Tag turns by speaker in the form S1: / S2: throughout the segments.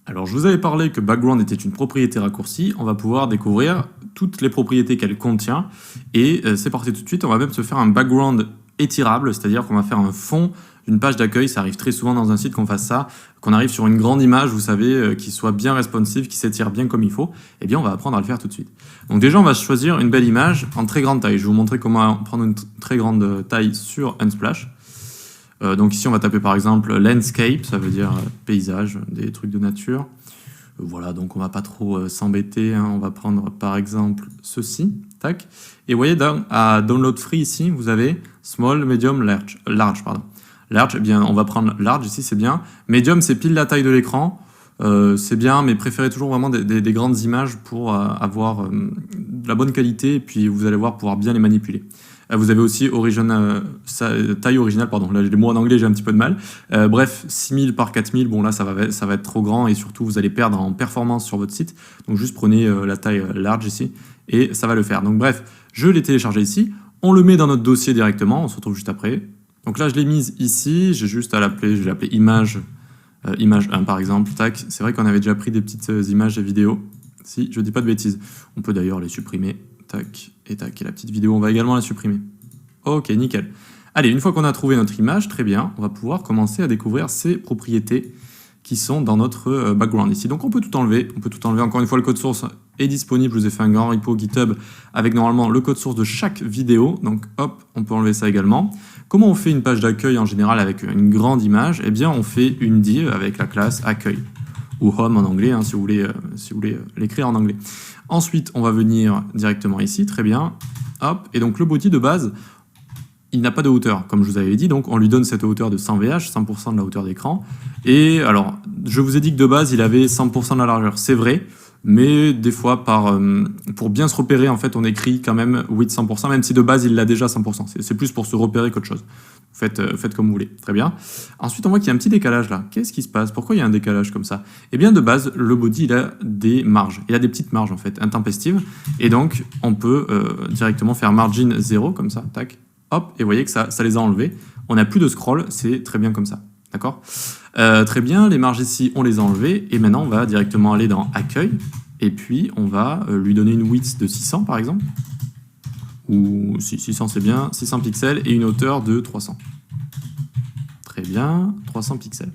S1: Alors, je vous avais parlé que background était une propriété raccourcie. On va pouvoir découvrir toutes les propriétés qu'elle contient. Et c'est parti tout de suite. On va même se faire un background étirable, c'est-à-dire qu'on va faire un fond d'une page d'accueil. Ça arrive très souvent dans un site qu'on fasse ça, qu'on arrive sur une grande image, vous savez, qui soit bien responsive, qui s'étire bien comme il faut. Eh bien, on va apprendre à le faire tout de suite. Donc déjà, on va choisir une belle image en très grande taille. Je vais vous montrer comment prendre une très grande taille sur Unsplash. Donc ici, on va taper par exemple landscape, ça veut dire paysage, des trucs de nature. Voilà, donc on va pas trop s'embêter, hein. On va prendre par exemple ceci, tac. Et vous voyez, à download free ici, vous avez small, medium, large, pardon. Large, eh bien, on va prendre large ici, c'est bien. Medium, c'est pile la taille de l'écran. C'est bien, mais préférez toujours vraiment des grandes images pour avoir de la bonne qualité, et puis vous allez voir pouvoir bien les manipuler. Vous avez aussi taille originale, pardon, là les mots en anglais j'ai un petit peu de mal. Bref, 6000 par 4000, bon là ça va être trop grand et surtout vous allez perdre en performance sur votre site. Donc juste prenez la taille large ici et ça va le faire. Donc bref, je l'ai téléchargé ici, on le met dans notre dossier directement, on se retrouve juste après. Donc là je l'ai mise ici, j'ai juste à l'appeler, je vais l'appeler image 1 par exemple, tac. C'est vrai qu'on avait déjà pris des petites images et vidéos, si je dis pas de bêtises. On peut d'ailleurs les supprimer. Tac, et tac, et la petite vidéo, on va également la supprimer. Ok, nickel. Allez, une fois qu'on a trouvé notre image, très bien, on va pouvoir commencer à découvrir ces propriétés qui sont dans notre background ici. Donc on peut tout enlever, encore une fois, le code source est disponible, je vous ai fait un grand repo GitHub avec normalement le code source de chaque vidéo, donc hop, on peut enlever ça également. Comment on fait une page d'accueil en général avec une grande image? Eh bien, on fait une div avec la classe accueil, ou home en anglais, hein, si vous voulez l'écrire en anglais. Ensuite, on va venir directement ici, très bien, hop, et donc le body de base, il n'a pas de hauteur, comme je vous avais dit, donc on lui donne cette hauteur de 100 VH, 100% de la hauteur d'écran, et alors, je vous ai dit que de base, il avait 100% de la largeur, c'est vrai, mais des fois, pour bien se repérer, en fait, on écrit quand même width 100%, même si de base, il l'a déjà 100%, c'est plus pour se repérer qu'autre chose. Faites comme vous voulez, très bien. Ensuite, on voit qu'il y a un petit décalage là. Qu'est-ce qui se passe? Pourquoi il y a un décalage comme ça? Eh bien, de base, le body, il a des marges. Il a des petites marges, en fait, intempestives. Et donc, on peut directement faire margin 0, comme ça, tac, hop, et vous voyez que ça les a enlevés. On n'a plus de scroll, c'est très bien comme ça, d'accord? Très bien, les marges ici, on les a enlevées. Et maintenant, on va directement aller dans accueil. Et puis, on va lui donner une width de 600, par exemple. Ou 600 c'est bien, 600 pixels et une hauteur de 300. Très bien, 300 pixels.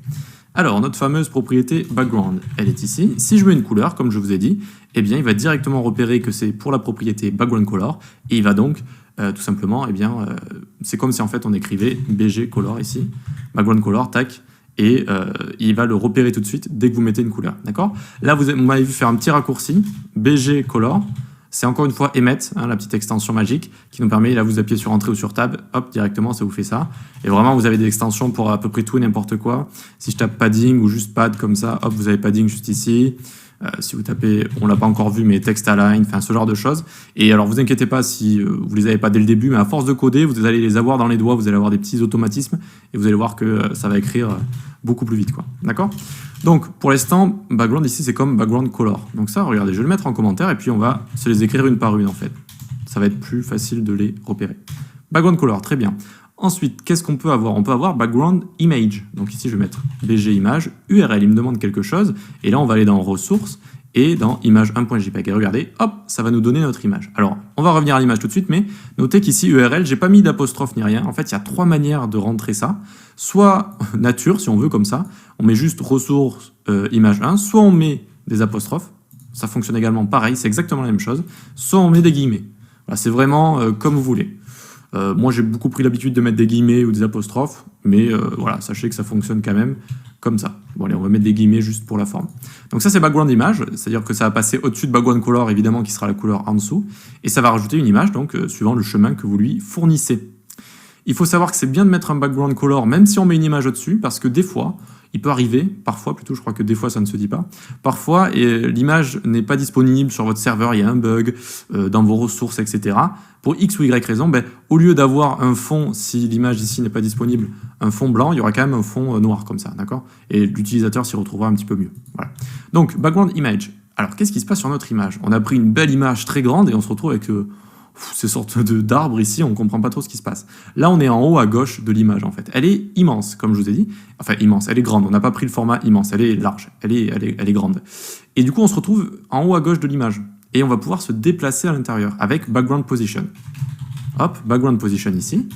S1: Alors, notre fameuse propriété background, elle est ici. Si je mets une couleur, comme je vous ai dit, eh bien, il va directement repérer que c'est pour la propriété background color et il va donc tout simplement, eh bien, c'est comme si en fait on écrivait BG color ici, background color, tac, et il va le repérer tout de suite dès que vous mettez une couleur, d'accord? Là, vous m'avez vu faire un petit raccourci, BG color. C'est encore une fois emmet, hein, la petite extension magique qui nous permet, là vous appuyez sur entrée ou sur tab, hop, directement ça vous fait ça. Et vraiment vous avez des extensions pour à peu près tout et n'importe quoi. Si je tape padding ou juste pad comme ça, hop, vous avez padding juste ici. Si vous tapez, on l'a pas encore vu, mais text align, enfin ce genre de choses. Et alors vous inquiétez pas si vous les avez pas dès le début, mais à force de coder, vous allez les avoir dans les doigts, vous allez avoir des petits automatismes et vous allez voir que ça va écrire beaucoup plus vite, quoi. D'accord? Donc pour l'instant, background ici c'est comme background color. Donc ça, regardez, je vais le mettre en commentaire et puis on va se les écrire une par une en fait. Ça va être plus facile de les repérer. Background color, très bien. Ensuite, qu'est-ce qu'on peut avoir? On peut avoir background image. Donc ici, je vais mettre BG image, URL, il me demande quelque chose. Et là, on va aller dans ressources et dans image1.jpg. Et regardez, hop, ça va nous donner notre image. Alors, on va revenir à l'image tout de suite, mais notez qu'ici, URL, j'ai pas mis d'apostrophe ni rien. En fait, il y a trois manières de rentrer ça. Soit nature, si on veut, comme ça. On met juste ressources image 1. Soit on met des apostrophes. Ça fonctionne également pareil, c'est exactement la même chose. Soit on met des guillemets. Voilà, c'est vraiment comme vous voulez. Moi, j'ai beaucoup pris l'habitude de mettre des guillemets ou des apostrophes, mais voilà, sachez que ça fonctionne quand même comme ça. Bon, allez, on va mettre des guillemets juste pour la forme. Donc ça, c'est background image, c'est-à-dire que ça va passer au-dessus de background color, évidemment, qui sera la couleur en dessous, et ça va rajouter une image, donc suivant le chemin que vous lui fournissez. Il faut savoir que c'est bien de mettre un background color, même si on met une image au-dessus, parce que des fois, il peut arriver, parfois plutôt, je crois que des fois ça ne se dit pas, parfois l'image n'est pas disponible sur votre serveur, il y a un bug dans vos ressources, etc. Pour X ou Y raison, au lieu d'avoir un fond, si l'image ici n'est pas disponible, un fond blanc, il y aura quand même un fond noir comme ça, d'accord? Et l'utilisateur s'y retrouvera un petit peu mieux. Voilà. Donc, background image. Alors, qu'est-ce qui se passe sur notre image? On a pris une belle image très grande et on se retrouve avec ces sortes d'arbres ici, on ne comprend pas trop ce qui se passe. Là, on est en haut à gauche de l'image, en fait. Elle est immense, comme je vous ai dit. Enfin, immense, elle est grande. On n'a pas pris le format immense, elle est large, elle est grande. Et du coup, on se retrouve en haut à gauche de l'image. Et on va pouvoir se déplacer à l'intérieur avec Background Position. Hop, Background Position ici.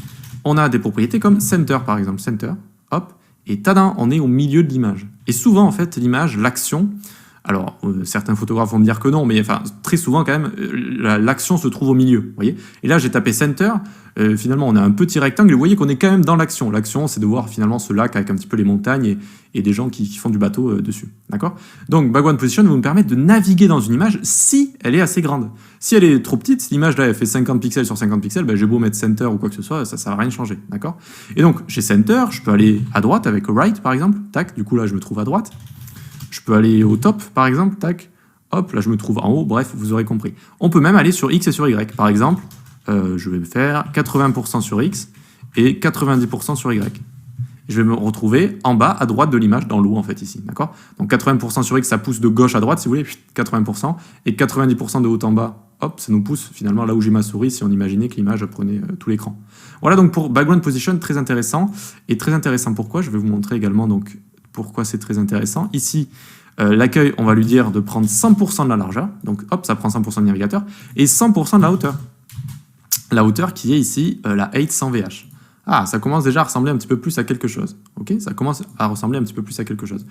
S1: On a des propriétés comme Center, par exemple. Center, hop, et tadam, on est au milieu de l'image. Et souvent, en fait, l'image, l'action... Alors, certains photographes vont me dire que non, mais enfin, très souvent, quand même, l'action se trouve au milieu, vous voyez. Et là, j'ai tapé Center, finalement, on a un petit rectangle, et vous voyez qu'on est quand même dans l'action. L'action, c'est de voir, finalement, ce lac avec un petit peu les montagnes et des gens qui font du bateau dessus, d'accord. Donc, Background Position va nous permettre de naviguer dans une image si elle est assez grande. Si elle est trop petite, si l'image, là, elle fait 50 pixels sur 50 pixels, ben, j'ai beau mettre Center ou quoi que ce soit, ça va rien changer, d'accord. Et donc, chez Center, je peux aller à droite avec Right, par exemple, tac, du coup, là, je me trouve à droite. Je peux aller au top, par exemple, tac, hop, là je me trouve en haut, bref, vous aurez compris. On peut même aller sur X et sur Y. Par exemple, je vais faire 80% sur X et 90% sur Y. Je vais me retrouver en bas, à droite de l'image, dans l'eau, en fait, ici, d'accord. Donc 80% sur X, ça pousse de gauche à droite, si vous voulez, 80%, et 90% de haut en bas, hop, ça nous pousse finalement là où j'ai ma souris, si on imaginait que l'image prenait tout l'écran. Voilà donc pour Background Position, très intéressant. Et très intéressant pourquoi, je vais vous montrer également donc pourquoi c'est très intéressant. Ici, l'accueil, on va lui dire de prendre 100% de la largeur. Donc, hop, ça prend 100% du navigateur. Et 100% de la hauteur. La hauteur qui est ici, la 800 VH. Ah, ça commence déjà à ressembler un petit peu plus à quelque chose. Ok, ça commence à ressembler un petit peu plus à quelque chose.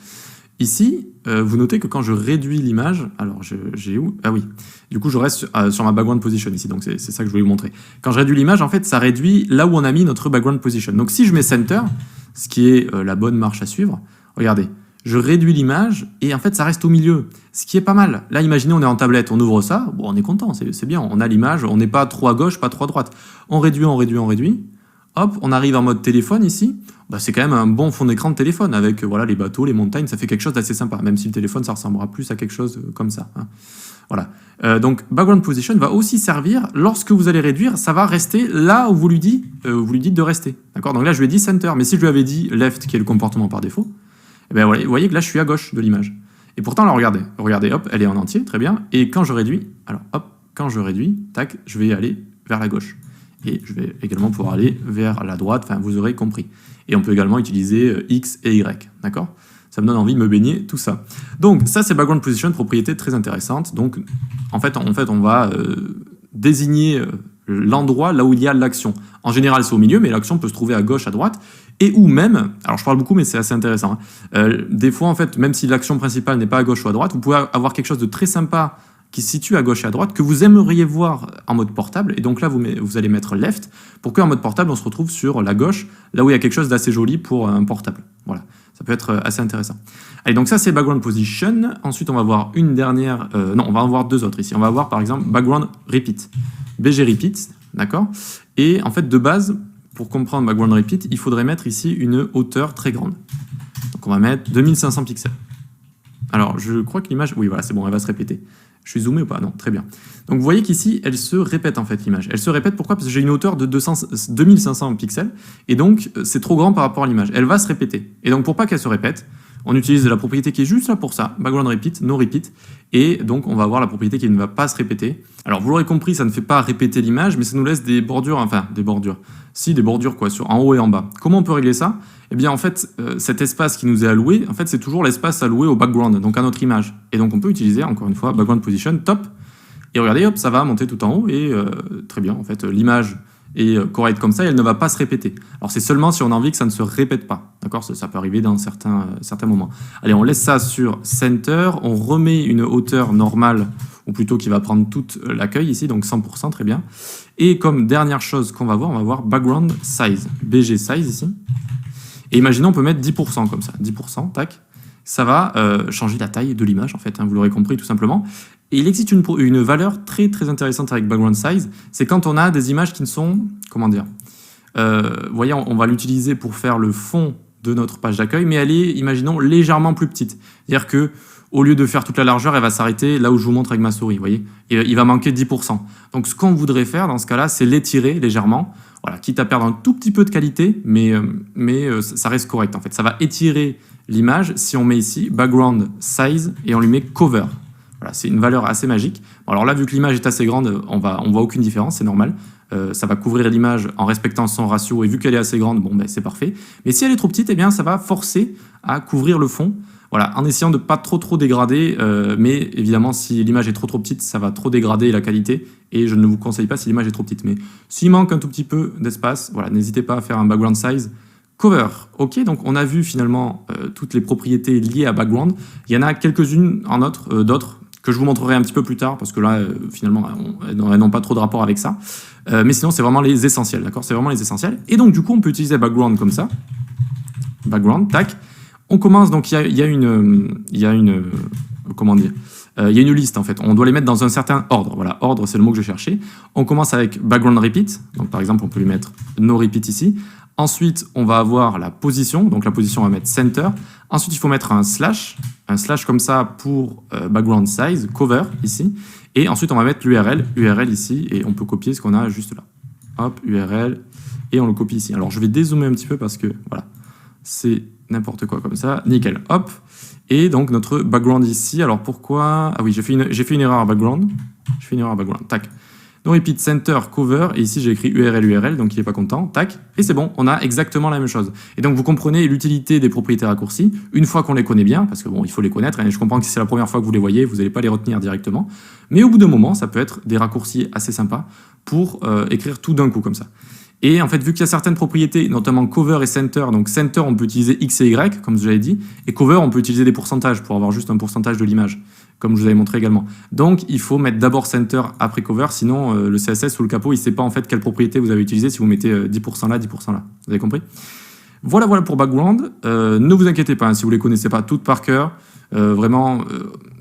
S1: Ici, vous notez que quand je réduis l'image, alors j'ai où? Ah oui, du coup je reste sur ma background position ici, donc c'est ça que je voulais vous montrer. Quand je réduis l'image, en fait, ça réduit là où on a mis notre background position. Donc si je mets center, ce qui est la bonne marche à suivre, regardez, je réduis l'image et en fait ça reste au milieu, ce qui est pas mal. Là, imaginez, on est en tablette, on ouvre ça, bon, on est content, c'est bien, on a l'image, on n'est pas trop à gauche, pas trop à droite. On réduit, on réduit, on réduit. Hop, on arrive en mode téléphone ici. Bah, c'est quand même un bon fond d'écran de téléphone avec voilà, les bateaux, les montagnes, ça fait quelque chose d'assez sympa, même si le téléphone, ça ressemblera plus à quelque chose comme ça. Hein. Voilà. Donc, Background Position va aussi servir, lorsque vous allez réduire, ça va rester là où vous lui dites de rester. D'accord. Donc là, je lui ai dit Center, mais si je lui avais dit Left, qui est le comportement par défaut, eh bien, vous voyez que là, je suis à gauche de l'image. Et pourtant, là, regardez, hop, elle est en entier, très bien. Et quand je réduis, alors hop, quand je réduis, tac, je vais aller vers la gauche. Et je vais également pouvoir aller vers la droite, enfin, vous aurez compris. Et on peut également utiliser X et Y, d'accord? Ça me donne envie de me baigner, tout ça. Donc, ça, c'est Background Position, propriété très intéressante. Donc, en fait on va désigner l'endroit là où il y a l'action. En général, c'est au milieu, mais l'action peut se trouver à gauche, à droite, et ou même, alors je parle beaucoup, mais c'est assez intéressant, hein, des fois, en fait, même si l'action principale n'est pas à gauche ou à droite, vous pouvez avoir quelque chose de très sympa qui se situe à gauche et à droite, que vous aimeriez voir en mode portable, et donc là, vous allez mettre left, pour qu'en mode portable, on se retrouve sur la gauche, là où il y a quelque chose d'assez joli pour un portable. Voilà, ça peut être assez intéressant. Allez, donc ça, c'est Background Position. Ensuite, on va voir une dernière... non, on va en voir deux autres ici. On va voir, par exemple, Background Repeat. BG Repeat, d'accord. Et en fait, de base, pour comprendre Background Repeat, il faudrait mettre ici une hauteur très grande. Donc, on va mettre 2500 pixels. Alors, je crois que l'image... Oui, voilà, c'est bon, elle va se répéter. Je suis zoomé ou pas? Non, très bien. Donc vous voyez qu'ici, elle se répète en fait l'image. Elle se répète pourquoi? Parce que j'ai une hauteur de 2500 pixels, et donc c'est trop grand par rapport à l'image. Elle va se répéter. Et donc pour pas qu'elle se répète, on utilise la propriété qui est juste là pour ça, Background Repeat, No Repeat, et donc on va avoir la propriété qui ne va pas se répéter. Alors vous l'aurez compris, ça ne fait pas répéter l'image, mais ça nous laisse des bordures, enfin des bordures. Si, des bordures quoi, en haut et en bas. Comment on peut régler ça? Eh bien en fait, cet espace qui nous est alloué, en fait c'est toujours l'espace alloué au background, donc à notre image. Et donc on peut utiliser, encore une fois, Background Position, top, et regardez, hop, ça va monter tout en haut, et très bien, en fait, l'image est correcte comme ça, et elle ne va pas se répéter. Alors c'est seulement si on a envie que ça ne se répète pas, d'accord? Ça peut arriver dans certains moments. Allez, on laisse ça sur Center, on remet une hauteur normale, ou plutôt qui va prendre toute l'accueil ici, donc 100%, très bien. Et comme dernière chose qu'on va voir, on va voir Background Size, BG Size ici. Et imaginons, on peut mettre 10% comme ça, 10%, tac. Ça va changer la taille de l'image, en fait, hein, vous l'aurez compris tout simplement. Et il existe une valeur très très intéressante avec Background Size, c'est quand on a des images qui ne sont, comment dire, vous voyez, on va l'utiliser pour faire le fond de notre page d'accueil, mais elle est, imaginons, légèrement plus petite. C'est-à-dire que au lieu de faire toute la largeur, elle va s'arrêter là où je vous montre avec ma souris, vous voyez. Et il va manquer 10%. Donc ce qu'on voudrait faire dans ce cas-là, c'est l'étirer légèrement, voilà, quitte à perdre un tout petit peu de qualité, mais ça reste correct en fait. Ça va étirer l'image si on met ici Background Size et on lui met Cover. Voilà, c'est une valeur assez magique. Bon, alors là, vu que l'image est assez grande, on voit aucune différence, c'est normal. Ça va couvrir l'image en respectant son ratio, et vu qu'elle est assez grande, bon, ben, c'est parfait. Mais si elle est trop petite, eh bien, ça va forcer à couvrir le fond. Voilà, en essayant de ne pas trop dégrader, mais évidemment, si l'image est trop petite, ça va trop dégrader la qualité, et je ne vous conseille pas si l'image est trop petite. Mais s'il manque un tout petit peu d'espace, voilà, n'hésitez pas à faire un background size cover. Ok, donc on a vu finalement toutes les propriétés liées à background. Il y en a quelques-unes en d'autres que je vous montrerai un petit peu plus tard, parce que là, finalement, elles n'ont pas trop de rapport avec ça. Mais sinon, c'est vraiment les essentiels, d'accord? C'est vraiment les essentiels. Et donc, du coup, on peut utiliser background comme ça. Background, tac. On commence, donc il y a une comment dire, il y a une liste en fait. On doit les mettre dans un certain ordre. Voilà, ordre, c'est le mot que je cherchais. On commence avec background repeat. Donc par exemple, on peut lui mettre no repeat ici. Ensuite, on va avoir la position. Donc la position, on va mettre center. Ensuite, il faut mettre un slash comme ça pour background size, cover ici. Et ensuite, on va mettre l'URL ici, et on peut copier ce qu'on a juste là. Hop, URL, et on le copie ici. Alors je vais dézoomer un petit peu parce que voilà, c'est n'importe quoi comme ça, nickel, hop. Et donc notre background ici, alors pourquoi... Ah oui, j'ai fait une erreur à background. Tac. No repeat center cover, et ici j'ai écrit URL, donc il n'est pas content, tac. Et c'est bon, on a exactement la même chose. Et donc vous comprenez l'utilité des propriétés raccourcis, une fois qu'on les connaît bien, parce que bon, il faut les connaître, et je comprends que si c'est la première fois que vous les voyez, vous n'allez pas les retenir directement. Mais au bout d'un moment, ça peut être des raccourcis assez sympas pour écrire tout d'un coup comme ça. Et en fait, vu qu'il y a certaines propriétés, notamment cover et center, donc center, on peut utiliser X et Y, comme je l'avais dit, et cover, on peut utiliser des pourcentages pour avoir juste un pourcentage de l'image, comme je vous avais montré également. Donc, il faut mettre d'abord center après cover, sinon le CSS ou le capot, il ne sait pas en fait quelle propriété vous avez utilisée si vous mettez 10% là, 10% là. Vous avez compris? Voilà pour background. Ne vous inquiétez pas, hein, si vous ne les connaissez pas toutes par cœur, vraiment,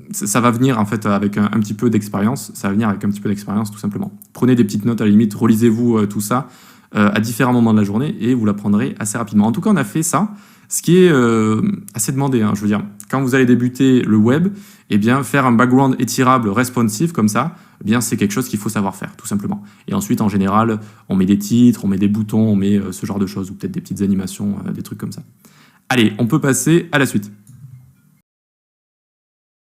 S1: ça va venir en fait avec un petit peu d'expérience. Ça va venir avec un petit peu d'expérience, tout simplement. Prenez des petites notes à la limite, relisez-vous tout ça à différents moments de la journée et vous l'apprendrez assez rapidement. En tout cas, on a fait ça, ce qui est assez demandé. Hein, je veux dire, quand vous allez débuter le web, eh bien, faire un background étirable responsive comme ça, eh bien, c'est quelque chose qu'il faut savoir faire, tout simplement. Et ensuite, en général, on met des titres, on met des boutons, on met ce genre de choses, ou peut-être des petites animations, des trucs comme ça. Allez, on peut passer à la suite.